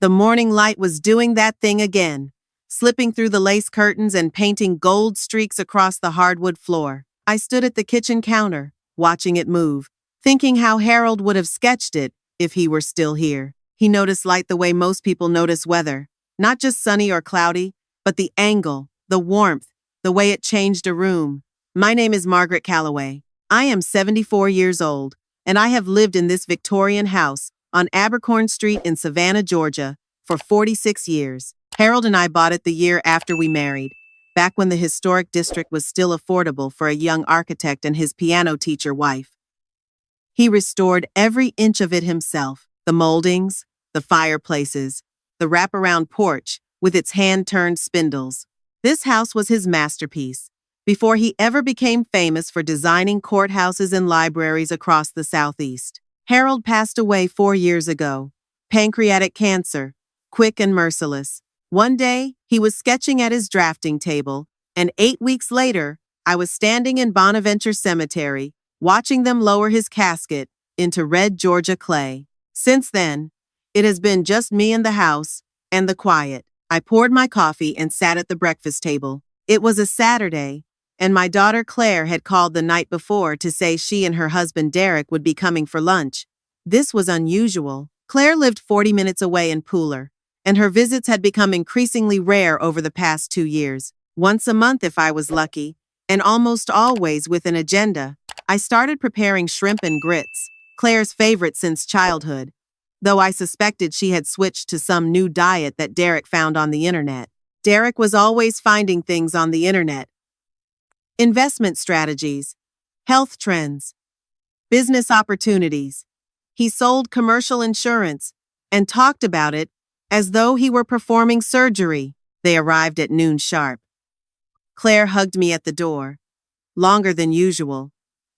The morning light was doing that thing again, slipping through the lace curtains and painting gold streaks across the hardwood floor. I stood at the kitchen counter, watching it move, thinking how Harold would have sketched it if he were still here. He noticed light the way most people notice weather, not just sunny or cloudy, but the angle, the warmth, the way it changed a room. My name is Margaret Calloway. I am 74 years old, and I have lived in this Victorian house on Abercorn Street in Savannah, Georgia, for 46 years. Harold and I bought it the year after we married, back when the historic district was still affordable for a young architect and his piano teacher wife. He restored every inch of it himself, the moldings, the fireplaces, the wraparound porch with its hand-turned spindles. This house was his masterpiece, before he ever became famous for designing courthouses and libraries across the Southeast. Harold passed away 4 years ago. Pancreatic cancer, quick and merciless. One day, he was sketching at his drafting table, and 8 weeks later, I was standing in Bonaventure Cemetery, watching them lower his casket into red Georgia clay. Since then, it has been just me and the house, and the quiet. I poured my coffee and sat at the breakfast table. It was a Saturday, and my daughter Claire had called the night before to say she and her husband Derek would be coming for lunch. This was unusual. Claire lived 40 minutes away in Pooler, and her visits had become increasingly rare over the past 2 years. Once a month if I was lucky, and almost always with an agenda. I started preparing shrimp and grits, Claire's favorite since childhood, though I suspected she had switched to some new diet that Derek found on the internet. Derek was always finding things on the internet. Investment strategies, health trends, business opportunities. He sold commercial insurance and talked about it as though he were performing surgery. They arrived at noon sharp. Claire hugged me at the door, longer than usual,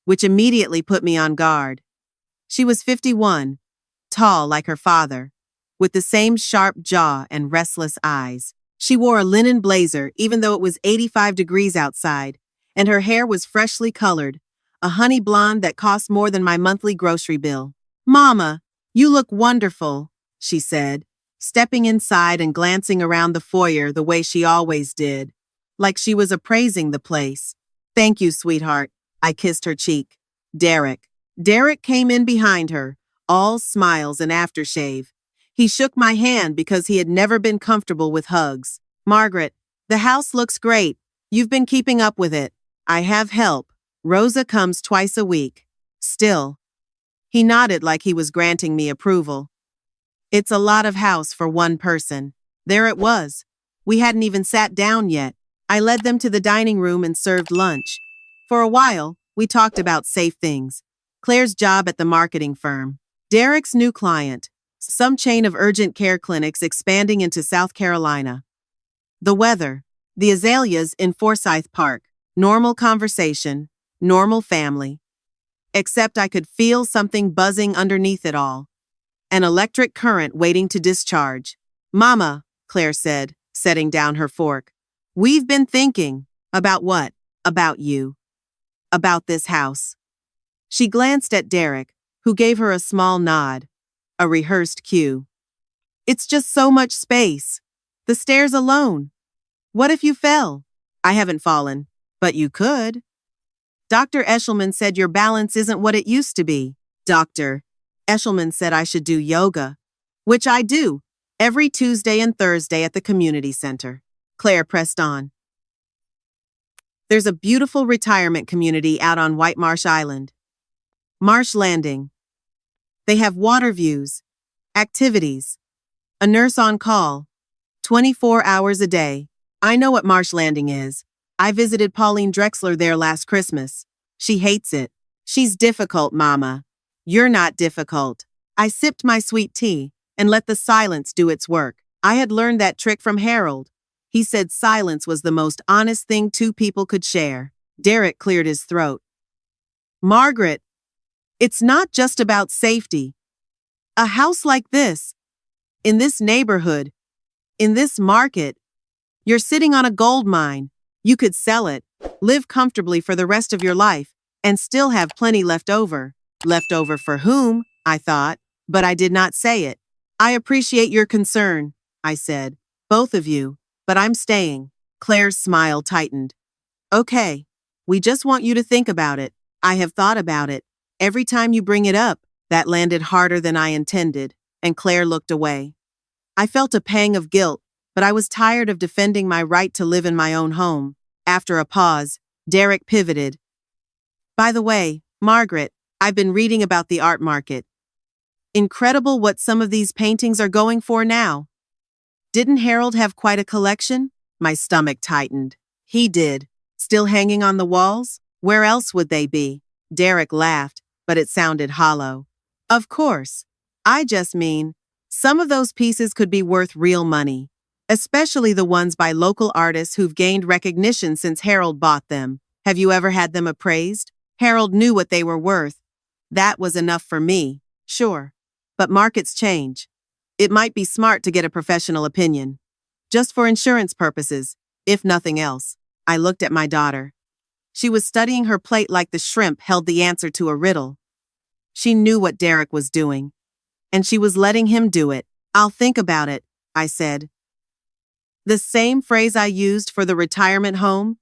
which immediately put me on guard. She was 51, tall like her father, with the same sharp jaw and restless eyes. She wore a linen blazer even though it was 85 degrees outside, and her hair was freshly colored, a honey blonde that cost more than my monthly grocery bill. "Mama, you look wonderful," she said, stepping inside and glancing around the foyer the way she always did, like she was appraising the place. "Thank you, sweetheart." I kissed her cheek. Derek came in behind her, all smiles and aftershave. He shook my hand because he had never been comfortable with hugs. "Margaret, the house looks great. You've been keeping up with it." "I have help. Rosa comes twice a week." "Still." He nodded like he was granting me approval. "It's a lot of house for one person." There it was. We hadn't even sat down yet. I led them to the dining room and served lunch. For a while, we talked about safe things. Claire's job at the marketing firm. Derek's new client. Some chain of urgent care clinics expanding into South Carolina. The weather. The azaleas in Forsyth Park. Normal conversation. Normal family. Except I could feel something buzzing underneath it all. An electric current waiting to discharge. "Mama," Claire said, setting down her fork. "We've been thinking." "About what?" "About you. About this house." She glanced at Derek, who gave her a small nod. A rehearsed cue. "It's just so much space. The stairs alone. What if you fell?" "I haven't fallen, but you could." "Dr. Eshelman said your balance isn't what it used to be." "Dr. Eshelman said I should do yoga," "which I do, every Tuesday and Thursday at the community center." Claire pressed on. "There's a beautiful retirement community out on White Marsh Island. Marsh Landing. They have water views, activities, a nurse on call, 24 hours a day." "I know what Marsh Landing is. I visited Pauline Drexler there last Christmas. She hates it." "She's difficult, Mama." "You're not difficult." I sipped my sweet tea and let the silence do its work. I had learned that trick from Harold. He said silence was the most honest thing two people could share. Derek cleared his throat. "Margaret, it's not just about safety. A house like this, in this neighborhood, in this market, you're sitting on a gold mine. You could sell it, live comfortably for the rest of your life, and still have plenty left over." Left over for whom? I thought, but I did not say it. I appreciate your concern, I said. Both of you, but I'm staying. Claire's smile tightened. Okay. We just want you to think about it. I have thought about it. Every time you bring it up, that landed harder than I intended, and Claire looked away. I felt a pang of guilt, but I was tired of defending my right to live in my own home. After a pause, Derek pivoted. By the way, Margaret, I've been reading about the art market. Incredible what some of these paintings are going for now. Didn't Harold have quite a collection? My stomach tightened. He did. Still hanging on the walls? Where else would they be? Derek laughed, but it sounded hollow. Of course. I just mean, some of those pieces could be worth real money, especially the ones by local artists who've gained recognition since Harold bought them. Have you ever had them appraised? Harold knew what they were worth. That was enough for me, sure. But markets change. It might be smart to get a professional opinion. Just for insurance purposes, if nothing else. I looked at my daughter. She was studying her plate like the shrimp held the answer to a riddle. She knew what Derek was doing, and she was letting him do it. I'll think about it, I said. The same phrase I used for the retirement home?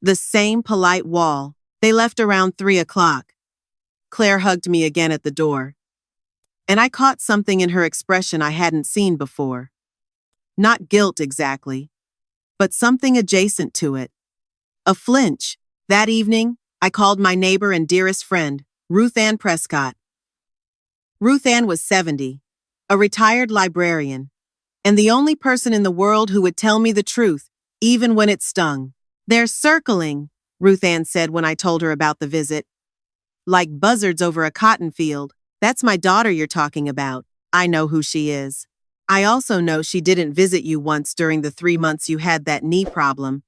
The same polite wall. They left around 3 o'clock. Claire hugged me again at the door. And I caught something in her expression I hadn't seen before. Not guilt exactly, but something adjacent to it. A flinch. That evening, I called my neighbor and dearest friend, Ruth Ann Prescott. Ruth Ann was 70, a retired librarian, and the only person in the world who would tell me the truth, even when it stung. They're circling, Ruth Ann said when I told her about the visit. Like buzzards over a cotton field. That's my daughter you're talking about. I know who she is. I also know she didn't visit you once during the 3 months you had that knee problem.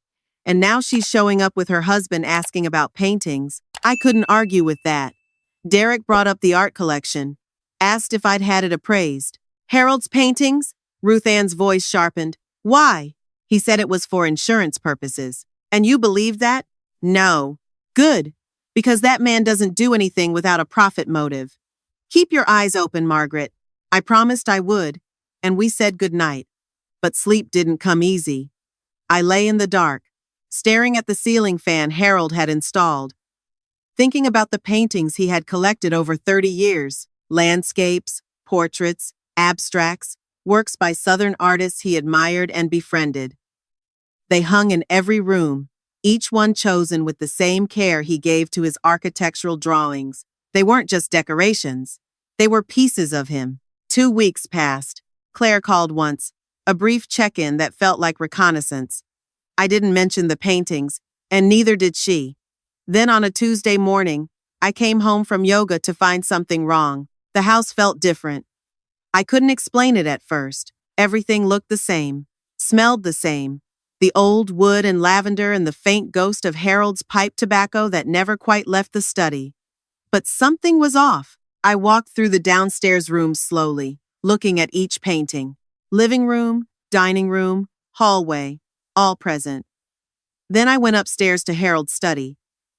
And now she's showing up with her husband asking about paintings. I couldn't argue with that. Derek brought up the art collection, asked if I'd had it appraised. Harold's paintings? Ruth Ann's voice sharpened. Why? He said it was for insurance purposes. And you believe that? No. Good. Because that man doesn't do anything without a profit motive. Keep your eyes open, Margaret. I promised I would, and we said goodnight. But sleep didn't come easy. I lay in the dark, staring at the ceiling fan Harold had installed, thinking about the paintings he had collected over 30 years, landscapes, portraits, abstracts, works by Southern artists he admired and befriended. They hung in every room, each one chosen with the same care he gave to his architectural drawings. They weren't just decorations. They were pieces of him. 2 weeks passed. Claire called once, a brief check-in that felt like reconnaissance. I didn't mention the paintings, and neither did she. Then on a Tuesday morning, I came home from yoga to find something wrong. The house felt different. I couldn't explain it at first. Everything looked the same, smelled the same. The old wood and lavender and the faint ghost of Harold's pipe tobacco that never quite left the study. But something was off. I walked through the downstairs rooms slowly, looking at each painting. Living room, dining room, hallway, all present. Then I went upstairs to Harold's study,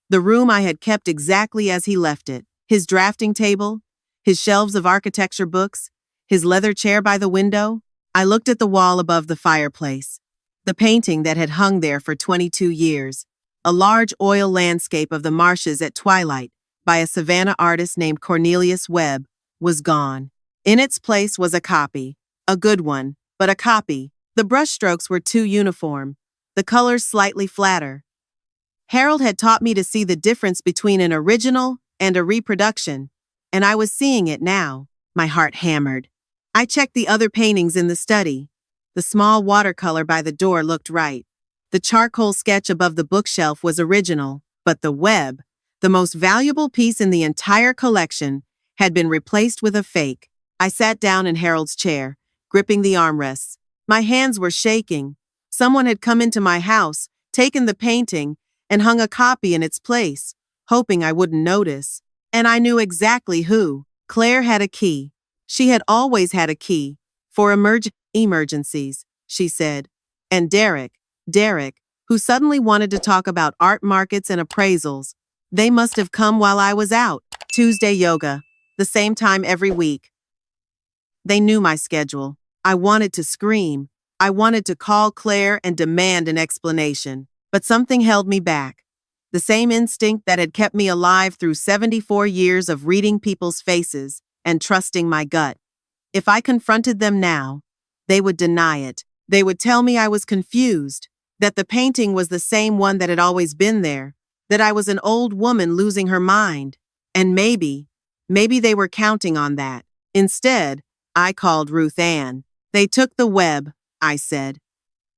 the room I had kept exactly as he left it. His drafting table, his shelves of architecture books, his leather chair by the window. I looked at the wall above the fireplace, the painting that had hung there for 22 years, a large oil landscape of the marshes at twilight, by a Savannah artist named Cornelius Webb, was gone. In its place was a copy, a good one, but a copy. The brushstrokes were too uniform, the colors slightly flatter. Harold had taught me to see the difference between an original and a reproduction, and I was seeing it now. My heart hammered. I checked the other paintings in the study. The small watercolor by the door looked right. The charcoal sketch above the bookshelf was original, but the Webb, the most valuable piece in the entire collection, had been replaced with a fake. I sat down in Harold's chair, gripping the armrests. My hands were shaking. Someone had come into my house, taken the painting, and hung a copy in its place, hoping I wouldn't notice. And I knew exactly who. Claire had a key. She had always had a key. For emergencies, she said. And Derek, who suddenly wanted to talk about art markets and appraisals. They must have come while I was out. Tuesday yoga, the same time every week. They knew my schedule. I wanted to scream. I wanted to call Claire and demand an explanation. But something held me back. The same instinct that had kept me alive through 74 years of reading people's faces and trusting my gut. If I confronted them now, they would deny it. They would tell me I was confused, that the painting was the same one that had always been there, that I was an old woman losing her mind. And maybe they were counting on that. Instead, I called Ruth Ann. They took the web, I said.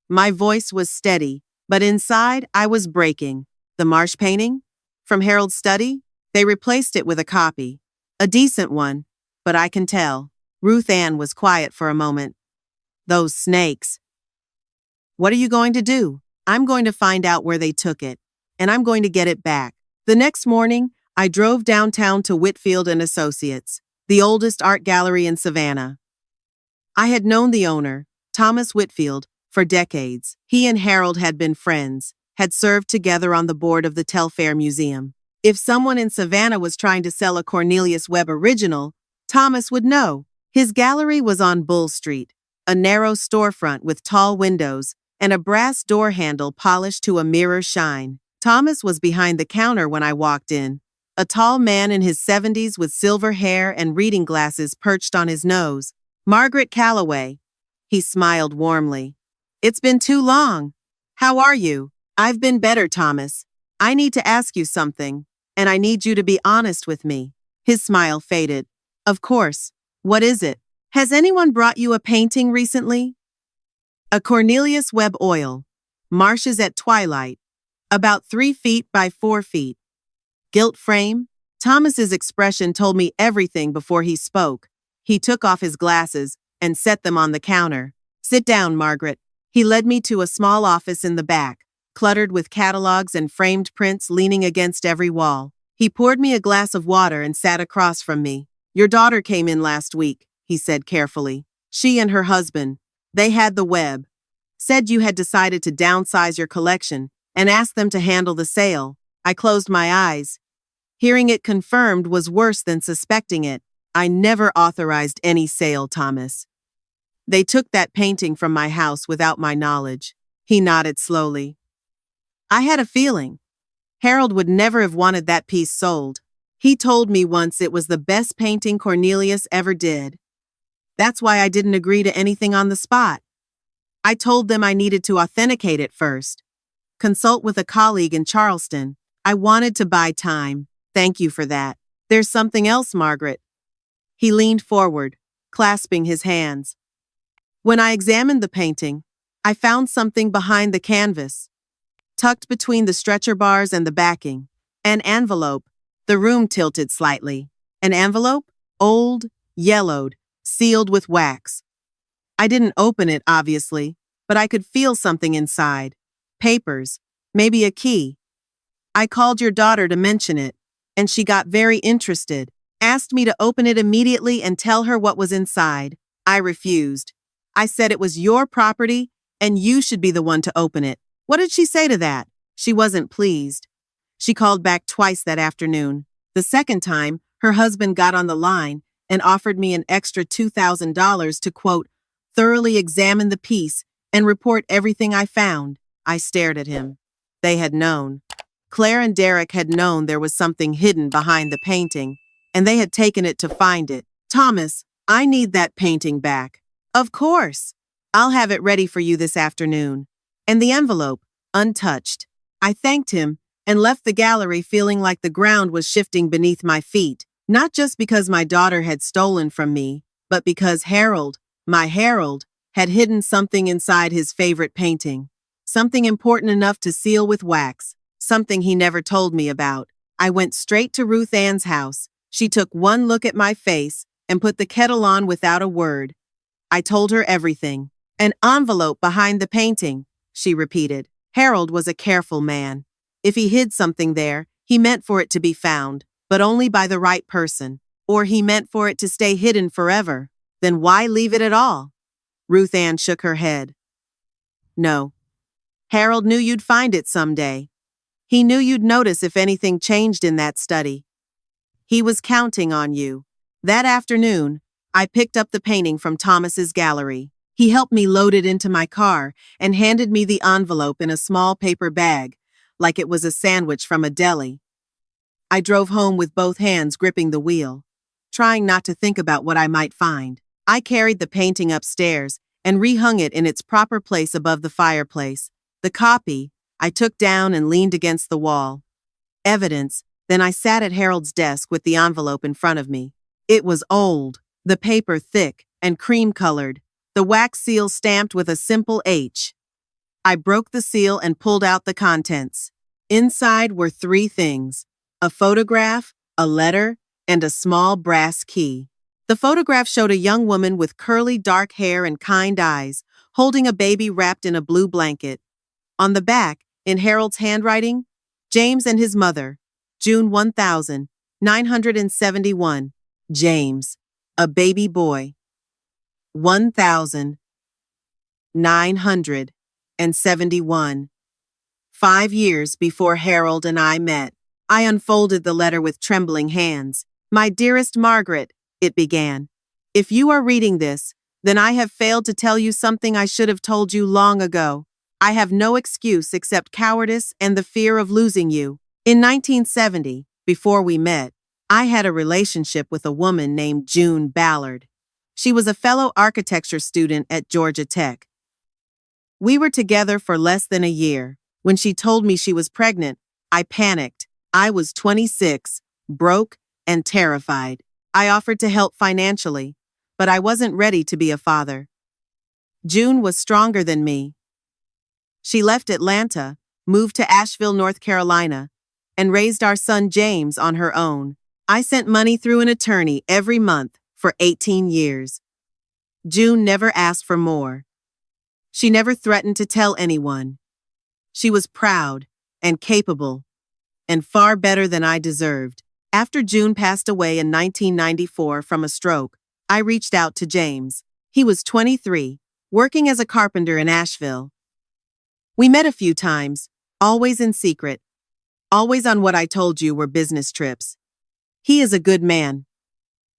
My voice was steady, but inside I was breaking. The marsh painting? From Harold's study? They replaced it with a copy. A decent one, but I can tell. Ruth Ann was quiet for a moment. Those snakes. What are you going to do? I'm going to find out where they took it, and I'm going to get it back. The next morning, I drove downtown to Whitfield and Associates, the oldest art gallery in Savannah. I had known the owner, Thomas Whitfield, for decades. He and Harold had been friends, had served together on the board of the Telfair Museum. If someone in Savannah was trying to sell a Cornelius Webb original, Thomas would know. His gallery was on Bull Street, a narrow storefront with tall windows and a brass door handle polished to a mirror shine. Thomas was behind the counter when I walked in, a tall man in his 70s with silver hair and reading glasses perched on his nose. Margaret Calloway. He smiled warmly. It's been too long. How are you? I've been better, Thomas. I need to ask you something, and I need you to be honest with me. His smile faded. Of course. What is it? Has anyone brought you a painting recently? A Cornelius Webb oil. Marshes at twilight. About 3 feet by 4 feet. Gilt frame? Thomas's expression told me everything before he spoke. He took off his glasses and set them on the counter. Sit down, Margaret. He led me to a small office in the back, cluttered with catalogs and framed prints leaning against every wall. He poured me a glass of water and sat across from me. Your daughter came in last week, he said carefully. She and her husband. They had the web. Said you had decided to downsize your collection and asked them to handle the sale. I closed my eyes. Hearing it confirmed was worse than suspecting it. I never authorized any sale, Thomas. They took that painting from my house without my knowledge. He nodded slowly. I had a feeling. Harold would never have wanted that piece sold. He told me once it was the best painting Cornelius ever did. That's why I didn't agree to anything on the spot. I told them I needed to authenticate it first. Consult with a colleague in Charleston. I wanted to buy time. Thank you for that. There's something else, Margaret. He leaned forward, clasping his hands. When I examined the painting, I found something behind the canvas. Tucked between the stretcher bars and the backing. An envelope. The room tilted slightly. An envelope? Old, yellowed, sealed with wax. I didn't open it, obviously, but I could feel something inside. Papers, maybe a key. I called your daughter to mention it, and she got very interested, asked me to open it immediately and tell her what was inside. I refused. I said it was your property, and you should be the one to open it. What did she say to that? She wasn't pleased. She called back twice that afternoon. The second time, her husband got on the line and offered me an extra $2,000 to, quote, thoroughly examine the piece and report everything I found. I stared at him. They had known. Claire and Derek had known there was something hidden behind the painting, and they had taken it to find it. Thomas, I need that painting back. Of course. I'll have it ready for you this afternoon. And the envelope, untouched. I thanked him and left the gallery feeling like the ground was shifting beneath my feet, not just because my daughter had stolen from me, but because Harold, my Harold, had hidden something inside his favorite painting. Something important enough to seal with wax. Something he never told me about. I went straight to Ruth Ann's house. She took one look at my face and put the kettle on without a word. I told her everything. An envelope behind the painting, she repeated. Harold was a careful man. If he hid something there, he meant for it to be found, but only by the right person. Or he meant for it to stay hidden forever. Then why leave it at all? Ruth Ann shook her head. No. Harold knew you'd find it someday. He knew you'd notice if anything changed in that study. He was counting on you. That afternoon, I picked up the painting from Thomas's gallery. He helped me load it into my car and handed me the envelope in a small paper bag, like it was a sandwich from a deli. I drove home with both hands gripping the wheel, trying not to think about what I might find. I carried the painting upstairs and rehung it in its proper place above the fireplace. The copy I took down and leaned against the wall. Evidence. Then I sat at Harold's desk with the envelope in front of me. It was old, the paper thick and cream-colored, the wax seal stamped with a simple H. I broke the seal and pulled out the contents. Inside were three things: a photograph, a letter, and a small brass key. The photograph showed a young woman with curly dark hair and kind eyes, holding a baby wrapped in a blue blanket. On the back, in Harold's handwriting, James and his mother, June 1971. James, a baby boy. 1971. 5 years before Harold and I met. I unfolded the letter with trembling hands. "My dearest Margaret," it began. "If you are reading this, then I have failed to tell you something I should have told you long ago. I have no excuse except cowardice and the fear of losing you. In 1970, before we met, I had a relationship with a woman named June Ballard. She was a fellow architecture student at Georgia Tech. We were together for less than a year. When she told me she was pregnant, I panicked. I was 26, broke, and terrified. I offered to help financially, but I wasn't ready to be a father. June was stronger than me. She left Atlanta, moved to Asheville, North Carolina, and raised our son James on her own. I sent money through an attorney every month for 18 years. June never asked for more. She never threatened to tell anyone. She was proud and capable, and far better than I deserved. After June passed away in 1994 from a stroke, I reached out to James. He was 23, working as a carpenter in Asheville. We met a few times, always in secret, always on what I told you were business trips. He is a good man,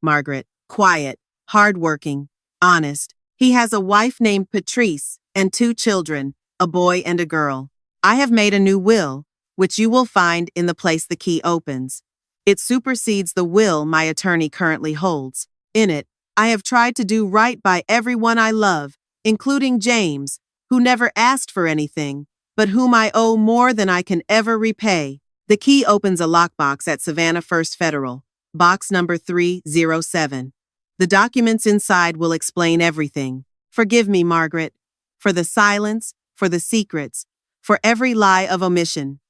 Margaret, quiet, hardworking, honest. He has a wife named Patrice and 2 children, a boy and a girl. I have made a new will, which you will find in the place the key opens. It supersedes the will my attorney currently holds. In it, I have tried to do right by everyone I love, including James, who never asked for anything, but whom I owe more than I can ever repay. The key opens a lockbox at Savannah First Federal, box number 307. The documents inside will explain everything. Forgive me, Margaret, for the silence, for the secrets, for every lie of omission.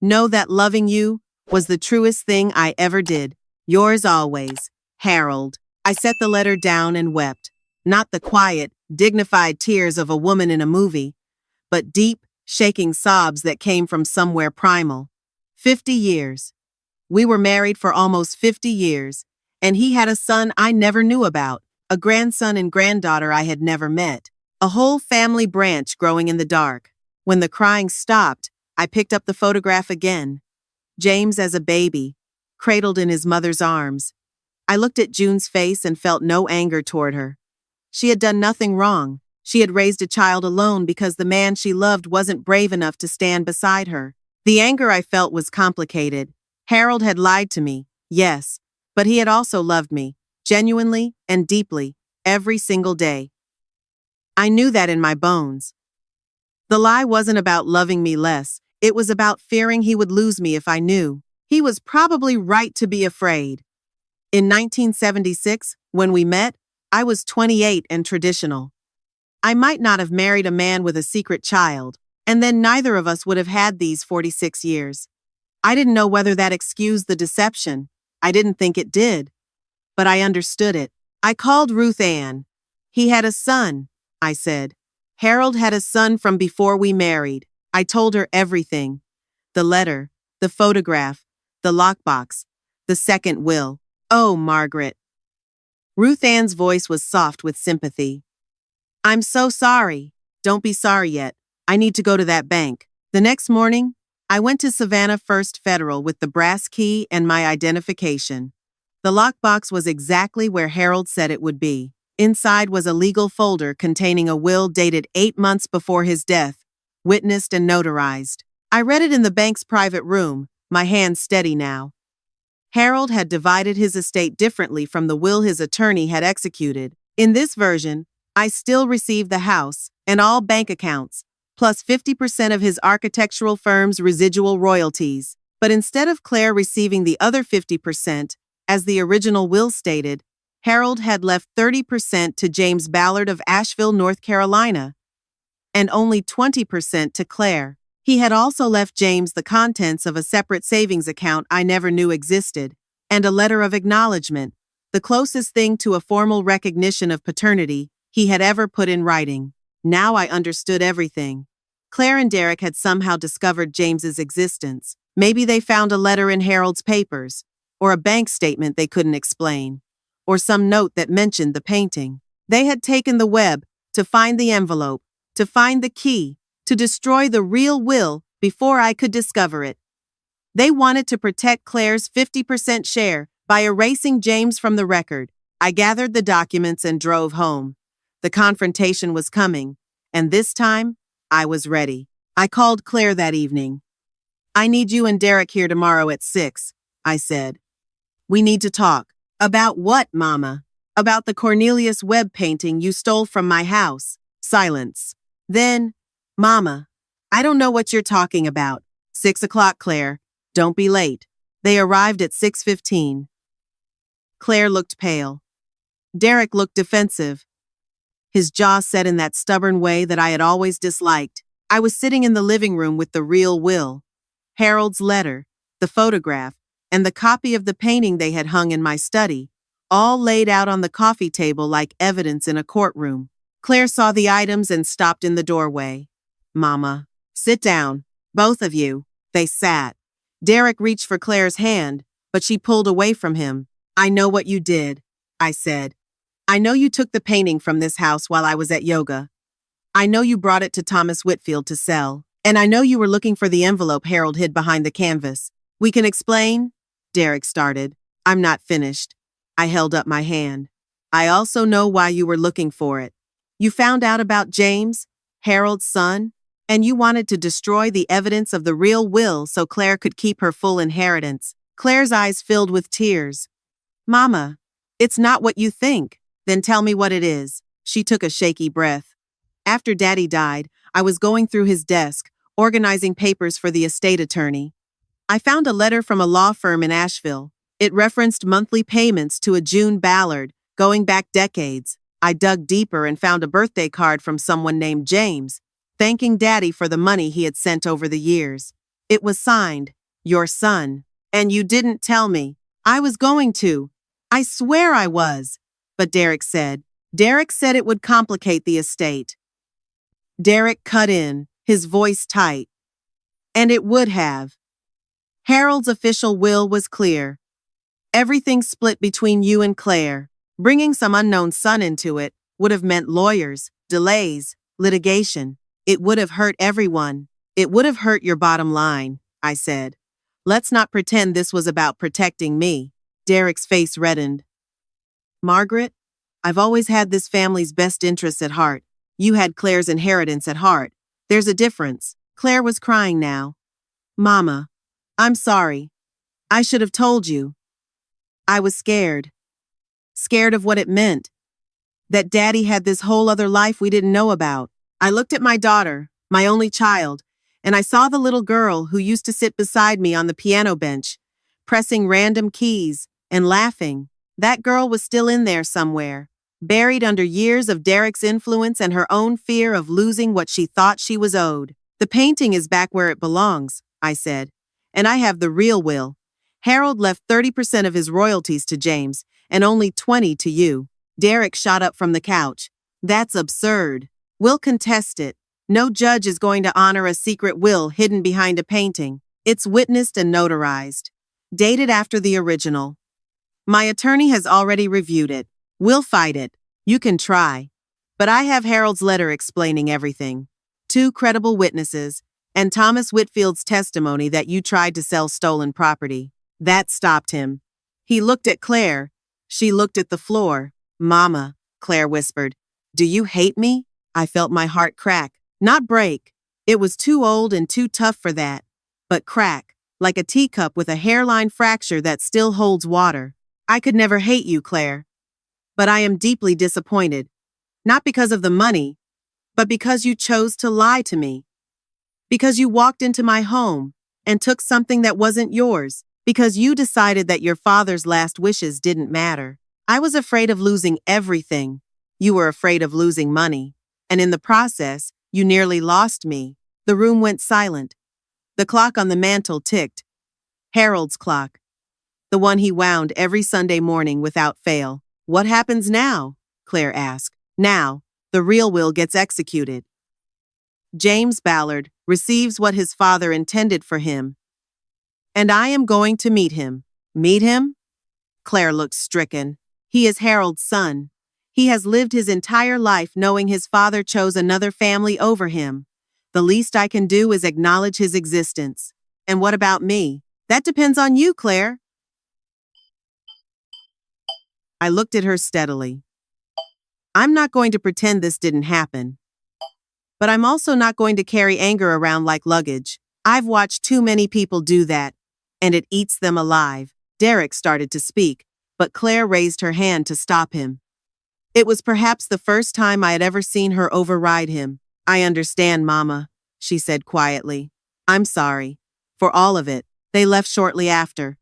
Know that loving you was the truest thing I ever did. Yours always, Harold. I set the letter down and wept. Not the quiet, dignified tears of a woman in a movie, but deep, shaking sobs that came from somewhere primal. 50 years. We were married for almost 50 years, and he had a son I never knew about, a grandson and granddaughter I had never met, a whole family branch growing in the dark. When the crying stopped, I picked up the photograph again. James as a baby, cradled in his mother's arms. I looked at June's face and felt no anger toward her. She had done nothing wrong. She had raised a child alone because the man she loved wasn't brave enough to stand beside her. The anger I felt was complicated. Harold had lied to me, yes, but he had also loved me, genuinely and deeply, every single day. I knew that in my bones. The lie wasn't about loving me less. It was about fearing he would lose me if I knew. He was probably right to be afraid. In 1976, when we met, I was 28 and traditional. I might not have married a man with a secret child, and then neither of us would have had these 46 years. I didn't know whether that excused the deception. I didn't think it did. But I understood it. I called Ruth Ann. He had a son, I said. Harold had a son from before we married. I told her everything. The letter, the photograph, the lockbox, the second will. Oh, Margaret. Ruth Ann's voice was soft with sympathy. I'm so sorry. Don't be sorry yet. I need to go to that bank. The next morning, I went to Savannah First Federal with the brass key and my identification. The lockbox was exactly where Harold said it would be. Inside was a legal folder containing a will dated 8 months before his death, witnessed and notarized. I read it in the bank's private room, my hands steady now. Harold had divided his estate differently from the will his attorney had executed. In this version, I still received the house and all bank accounts, plus 50% of his architectural firm's residual royalties. But instead of Claire receiving the other 50%, as the original will stated, Harold had left 30% to James Ballard of Asheville, North Carolina, and only 20% to Claire. He had also left James the contents of a separate savings account I never knew existed, and a letter of acknowledgement, the closest thing to a formal recognition of paternity he had ever put in writing. Now I understood everything. Claire and Derek had somehow discovered James's existence. Maybe they found a letter in Harold's papers, or a bank statement they couldn't explain, or some note that mentioned the painting. They had taken the web to find the envelope, to find the key, to destroy the real will before I could discover it. They wanted to protect Claire's 50% share by erasing James from the record. I gathered the documents and drove home. The confrontation was coming, and this time, I was ready. I called Claire that evening. "I need you and Derek here tomorrow at 6, I said. "We need to talk." "About what, Mama?" "About the Cornelius Webb painting you stole from my house." Silence. Then, "Mama, I don't know what you're talking about." 6 o'clock, Claire. Don't be late. They arrived at 6:15. Claire looked pale. Derek looked defensive, his jaw set in that stubborn way that I had always disliked. I was sitting in the living room with the real will, Harold's letter, the photograph, and the copy of the painting they had hung in my study, all laid out on the coffee table like evidence in a courtroom. Claire saw the items and stopped in the doorway. "Mama, sit down, both of you." They sat. Derek reached for Claire's hand, but she pulled away from him. "I know what you did," I said. "I know you took the painting from this house while I was at yoga. I know you brought it to Thomas Whitfield to sell. And I know you were looking for the envelope Harold hid behind the canvas. We can explain?" Derek started. "I'm not finished." I held up my hand. "I also know why you were looking for it. You found out about James, Harold's son, and you wanted to destroy the evidence of the real will so Claire could keep her full inheritance." Claire's eyes filled with tears. "Mama, it's not what you think." "Then tell me what it is." She took a shaky breath. "After Daddy died, I was going through his desk, organizing papers for the estate attorney. I found a letter from a law firm in Asheville. It referenced monthly payments to a June Ballard, going back decades. I dug deeper and found a birthday card from someone named James, thanking Daddy for the money he had sent over the years. It was signed, "Your son." "And you didn't tell me." "I was going to. I swear I was." But Derek said it would complicate the estate. Derek cut in, his voice tight. "And it would have. Harold's official will was clear. Everything split between you and Claire. Bringing some unknown son into it would have meant lawyers, delays, litigation. It would have hurt everyone. It would have hurt your bottom line," I said. "Let's not pretend this was about protecting me." Derek's face reddened. "Margaret, I've always had this family's best interests at heart. You had Claire's inheritance at heart. There's a difference." Claire was crying now. "Mama, I'm sorry. I should have told you. I was scared. Scared of what it meant. That Daddy had this whole other life we didn't know about." I looked at my daughter, my only child, and I saw the little girl who used to sit beside me on the piano bench, pressing random keys and laughing. That girl was still in there somewhere, buried under years of Derek's influence and her own fear of losing what she thought she was owed. "The painting is back where it belongs," I said, "and I have the real will. Harold left 30% of his royalties to James, and only 20 to you." Derek shot up from the couch. "That's absurd. We'll contest it. No judge is going to honor a secret will hidden behind a painting. It's witnessed and notarized. Dated after the original. My attorney has already reviewed it. We'll fight it. You can try. But I have Harold's letter explaining everything. 2 credible witnesses, and Thomas Whitfield's testimony that you tried to sell stolen property." That stopped him. He looked at Claire. She looked at the floor. Mama, Claire whispered, do you hate me? I felt my heart crack. Not break. It was too old and too tough for that. But crack, like a teacup with a hairline fracture that still holds water. I could never hate you, Claire. But I am deeply disappointed. Not because of the money, but because you chose to lie to me. Because you walked into my home and took something that wasn't yours. Because you decided that your father's last wishes didn't matter. I was afraid of losing everything. You were afraid of losing money. And in the process, you nearly lost me. The room went silent. The clock on the mantel ticked. Harold's clock. The one he wound every Sunday morning without fail. What happens now? Claire asked. Now, the real will gets executed. James Ballard receives what his father intended for him. And I am going to meet him. Meet him? Claire looked stricken. He is Harold's son. He has lived his entire life knowing his father chose another family over him. The least I can do is acknowledge his existence. And what about me? That depends on you, Claire. I looked at her steadily. I'm not going to pretend this didn't happen. But I'm also not going to carry anger around like luggage. I've watched too many people do that, and it eats them alive. Derek started to speak, but Claire raised her hand to stop him. It was perhaps the first time I had ever seen her override him. I understand, Mama, she said quietly. I'm sorry. For all of it. They left shortly after.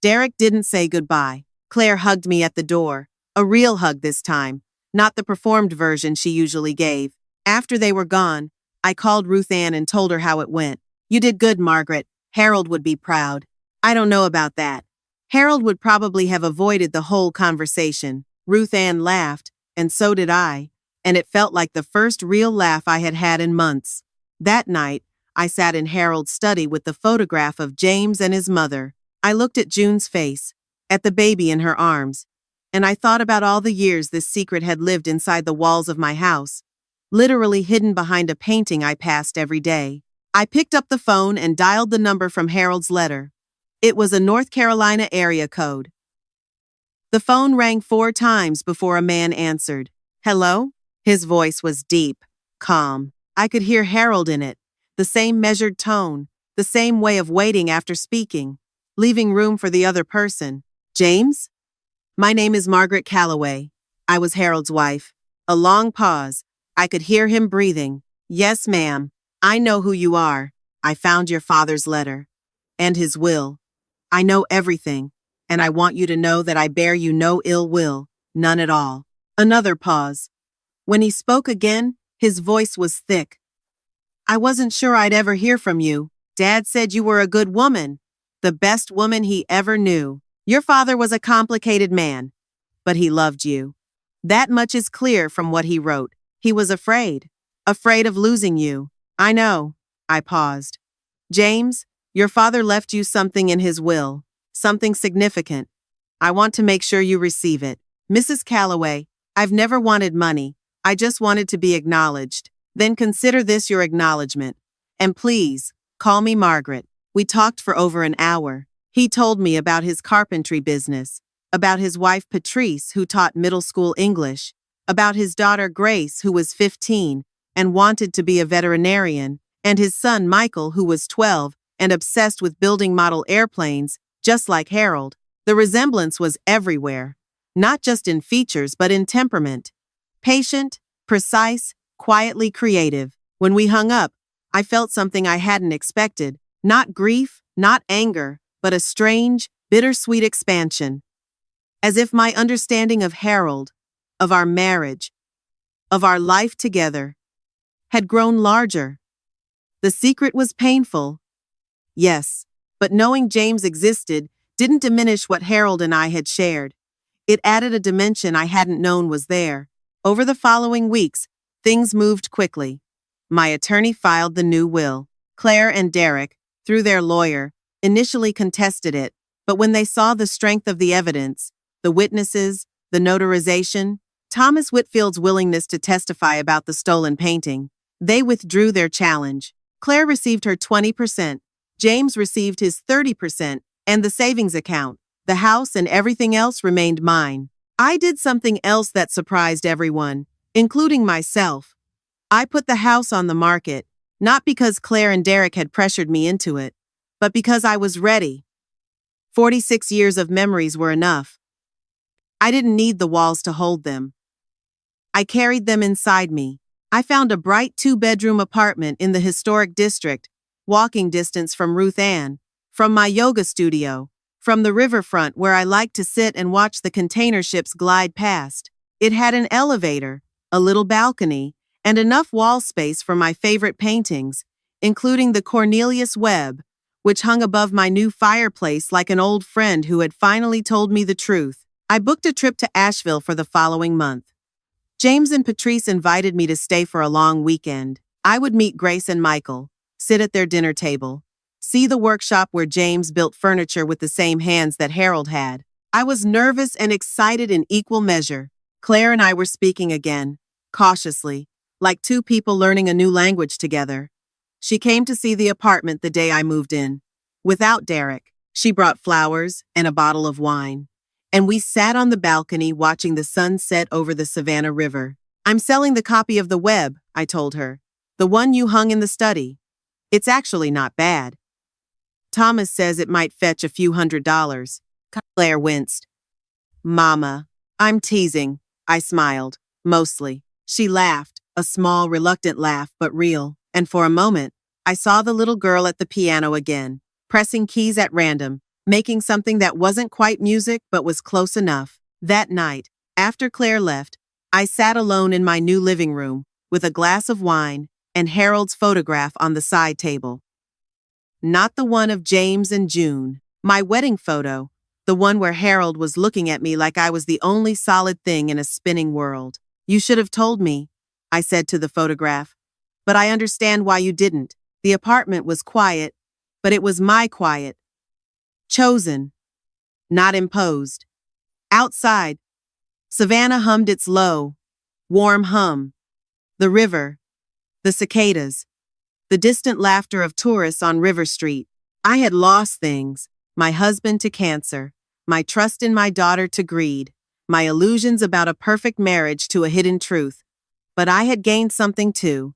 Derek didn't say goodbye. Claire hugged me at the door. A real hug this time, not the performed version she usually gave. After they were gone, I called Ruth Ann and told her how it went. You did good, Margaret. Harold would be proud. I don't know about that. Harold would probably have avoided the whole conversation. Ruth Ann laughed, and so did I, and it felt like the first real laugh I had had in months. That night, I sat in Harold's study with the photograph of James and his mother. I looked at June's face, at the baby in her arms, and I thought about all the years this secret had lived inside the walls of my house, literally hidden behind a painting I passed every day. I picked up the phone and dialed the number from Harold's letter. It was a North Carolina area code. The phone rang 4 times before a man answered. Hello? His voice was deep, calm. I could hear Harold in it, the same measured tone, the same way of waiting after speaking, leaving room for the other person. James? My name is Margaret Calloway. I was Harold's wife. A long pause. I could hear him breathing. Yes, ma'am. I know who you are. I found your father's letter. And his will. I know everything. And I want you to know that I bear you no ill will. None at all. Another pause. When he spoke again, his voice was thick. I wasn't sure I'd ever hear from you. Dad said you were a good woman. The best woman he ever knew. Your father was a complicated man. But he loved you. That much is clear from what he wrote. He was afraid. Afraid of losing you. I know. I paused. James, your father left you something in his will. Something significant. I want to make sure you receive it. Mrs. Calloway, I've never wanted money. I just wanted to be acknowledged. Then consider this your acknowledgement. And please, call me Margaret. We talked for over an hour. He told me about his carpentry business, about his wife Patrice, who taught middle school English, about his daughter Grace, who was 15 and wanted to be a veterinarian, and his son Michael, who was 12 and obsessed with building model airplanes, just like Harold. The resemblance was everywhere, not just in features but in temperament. Patient, precise, quietly creative. When we hung up, I felt something I hadn't expected. Not grief, not anger, but a strange, bittersweet expansion. As if my understanding of Harold, of our marriage, of our life together, had grown larger. The secret was painful. Yes, but knowing James existed didn't diminish what Harold and I had shared. It added a dimension I hadn't known was there. Over the following weeks, things moved quickly. My attorney filed the new will. Claire and Derek, through their lawyer, initially contested it, but when they saw the strength of the evidence, the witnesses, the notarization, Thomas Whitfield's willingness to testify about the stolen painting, they withdrew their challenge. Claire received her 20%, James received his 30%, and the savings account. The house and everything else remained mine. I did something else that surprised everyone, including myself. I put the house on the market, not because Claire and Derek had pressured me into it, but because I was ready. 46 years of memories were enough. I didn't need the walls to hold them. I carried them inside me. I found a bright 2-bedroom apartment in the historic district, walking distance from Ruth Ann, from my yoga studio, from the riverfront where I liked to sit and watch the container ships glide past. It had an elevator, a little balcony, and enough wall space for my favorite paintings, including the Cornelius Webb, which hung above my new fireplace like an old friend who had finally told me the truth. I booked a trip to Asheville for the following month. James and Patrice invited me to stay for a long weekend. I would meet Grace and Michael, sit at their dinner table, see the workshop where James built furniture with the same hands that Harold had. I was nervous and excited in equal measure. Claire and I were speaking again, cautiously, like two people learning a new language together. She came to see the apartment the day I moved in. Without Derek, she brought flowers and a bottle of wine. And we sat on the balcony watching the sun set over the Savannah River. "I'm selling the copy of the Web," I told her. "The one you hung in the study. It's actually not bad. Thomas says it might fetch a few $100s. Claire winced. "Mama, I'm teasing," I smiled, mostly. She laughed, a small, reluctant laugh, but real. And for a moment, I saw the little girl at the piano again, pressing keys at random, making something that wasn't quite music but was close enough. That night, after Claire left, I sat alone in my new living room with a glass of wine and Harold's photograph on the side table. Not the one of James and June. My wedding photo, the one where Harold was looking at me like I was the only solid thing in a spinning world. "You should have told me," I said to the photograph. "But I understand why you didn't." The apartment was quiet, but it was my quiet. Chosen, not imposed. Outside, Savannah hummed its low, warm hum. The river, the cicadas, the distant laughter of tourists on River Street. I had lost things, my husband to cancer, my trust in my daughter to greed, my illusions about a perfect marriage to a hidden truth. But I had gained something too.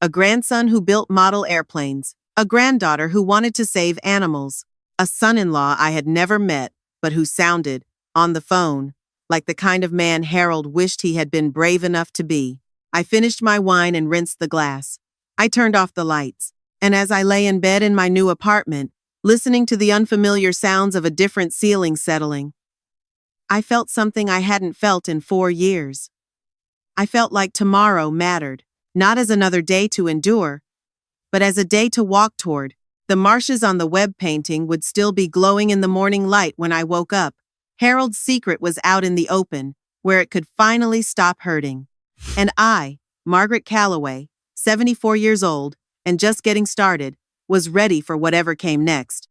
A grandson who built model airplanes, a granddaughter who wanted to save animals, a son-in-law I had never met, but who sounded, on the phone, like the kind of man Harold wished he had been brave enough to be. I finished my wine and rinsed the glass. I turned off the lights, and as I lay in bed in my new apartment, listening to the unfamiliar sounds of a different ceiling settling, I felt something I hadn't felt in 4 years. I felt like tomorrow mattered, not as another day to endure, but as a day to walk toward. The marshes on the web painting would still be glowing in the morning light when I woke up. Harold's secret was out in the open, where it could finally stop hurting. And I, Margaret Calloway, 74 years old, and just getting started, was ready for whatever came next.